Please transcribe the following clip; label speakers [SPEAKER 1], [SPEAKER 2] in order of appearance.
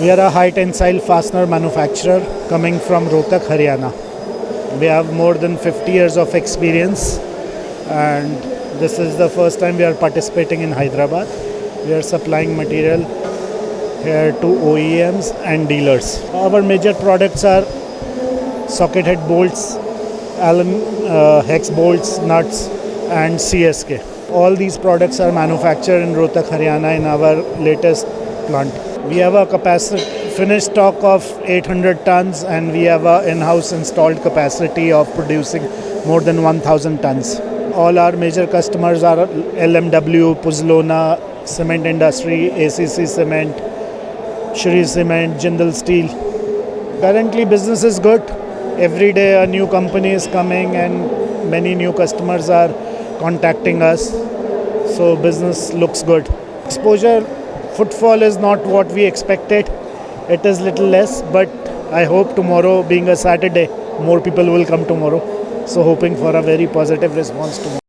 [SPEAKER 1] We are a high tensile fastener manufacturer coming from Rohtak, Haryana. We have more than 50 years of experience, and this is the first time we are participating in Hyderabad. We are supplying material here to OEMs and dealers. Our major products are socket head bolts, hex bolts, nuts, and CSK. All these products are manufactured in Rohtak, Haryana in our latest plant. We have a finished stock of 800 tons, and we have an in-house installed capacity of producing more than 1,000 tons. All our major customers are LMW, Puzlona, Cement Industry, ACC Cement, Shri Cement, Jindal Steel. Currently business is good. Every day a new company is coming and many new customers are contacting us. So business looks good. Exposure footfall is not what we expected. It is little less, but I hope tomorrow being a Saturday, more people will come tomorrow. So hoping for a very positive response tomorrow.